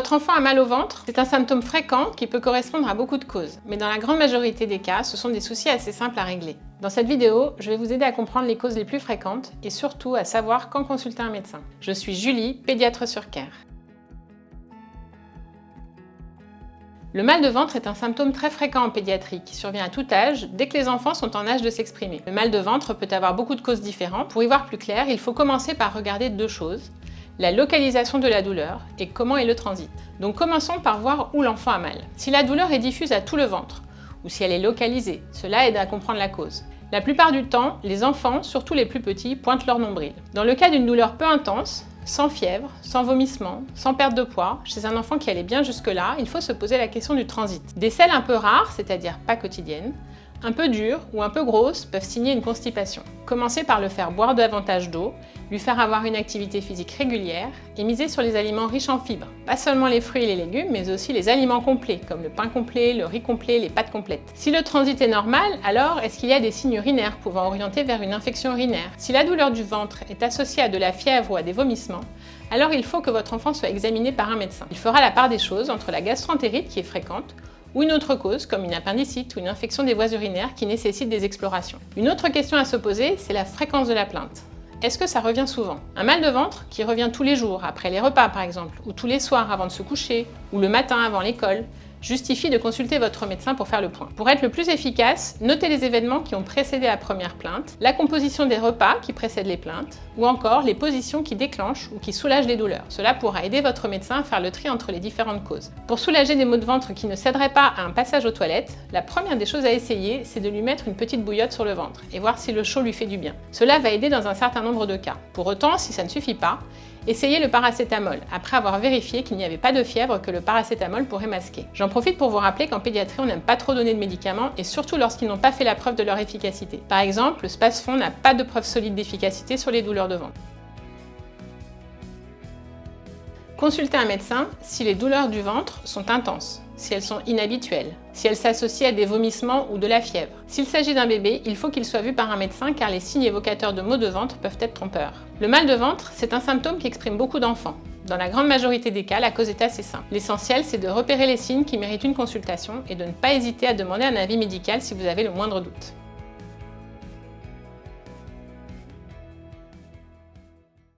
Votre enfant a mal au ventre? C'est un symptôme fréquent qui peut correspondre à beaucoup de causes, mais dans la grande majorité des cas, ce sont des soucis assez simples à régler. Dans cette vidéo, je vais vous aider à comprendre les causes les plus fréquentes et surtout à savoir quand consulter un médecin. Je suis Julie, pédiatre sur Care. Le mal de ventre est un symptôme très fréquent en pédiatrie qui survient à tout âge, dès que les enfants sont en âge de s'exprimer. Le mal de ventre peut avoir beaucoup de causes différentes. Pour y voir plus clair, il faut commencer par regarder deux choses: la localisation de la douleur et comment est le transit. Donc commençons par voir où l'enfant a mal. Si la douleur est diffuse à tout le ventre, ou si elle est localisée, cela aide à comprendre la cause. La plupart du temps, les enfants, surtout les plus petits, pointent leur nombril. Dans le cas d'une douleur peu intense, sans fièvre, sans vomissement, sans perte de poids, chez un enfant qui allait bien jusque-là, il faut se poser la question du transit. Des selles un peu rares, c'est-à-dire pas quotidiennes, un peu dures ou un peu grosses peuvent signer une constipation. Commencez par le faire boire davantage d'eau, lui faire avoir une activité physique régulière et miser sur les aliments riches en fibres. Pas seulement les fruits et les légumes, mais aussi les aliments complets, comme le pain complet, le riz complet, les pâtes complètes. Si le transit est normal, alors est-ce qu'il y a des signes urinaires pouvant orienter vers une infection urinaire? Si la douleur du ventre est associée à de la fièvre ou à des vomissements, alors il faut que votre enfant soit examiné par un médecin. Il fera la part des choses entre la gastroentérite qui est fréquente, ou une autre cause comme une appendicite ou une infection des voies urinaires qui nécessite des explorations. Une autre question à se poser, c'est la fréquence de la plainte. Est-ce que ça revient souvent? Un mal de ventre qui revient tous les jours, après les repas par exemple, ou tous les soirs avant de se coucher, ou le matin avant l'école, justifie de consulter votre médecin pour faire le point. Pour être le plus efficace, notez les événements qui ont précédé la première plainte, la composition des repas qui précèdent les plaintes, ou encore les positions qui déclenchent ou qui soulagent les douleurs. Cela pourra aider votre médecin à faire le tri entre les différentes causes. Pour soulager des maux de ventre qui ne céderaient pas à un passage aux toilettes, la première des choses à essayer, c'est de lui mettre une petite bouillotte sur le ventre et voir si le chaud lui fait du bien. Cela va aider dans un certain nombre de cas. Pour autant, si ça ne suffit pas, essayez le paracétamol, après avoir vérifié qu'il n'y avait pas de fièvre que le paracétamol pourrait masquer. J'en profite pour vous rappeler qu'en pédiatrie, on n'aime pas trop donner de médicaments, et surtout lorsqu'ils n'ont pas fait la preuve de leur efficacité. Par exemple, le Spasfon n'a pas de preuve solide d'efficacité sur les douleurs de ventre. Consultez un médecin si les douleurs du ventre sont intenses, si elles sont inhabituelles, si elles s'associent à des vomissements ou de la fièvre. S'il s'agit d'un bébé, il faut qu'il soit vu par un médecin car les signes évocateurs de maux de ventre peuvent être trompeurs. Le mal de ventre, c'est un symptôme qui exprime beaucoup d'enfants. Dans la grande majorité des cas, la cause est assez simple. L'essentiel, c'est de repérer les signes qui méritent une consultation et de ne pas hésiter à demander un avis médical si vous avez le moindre doute.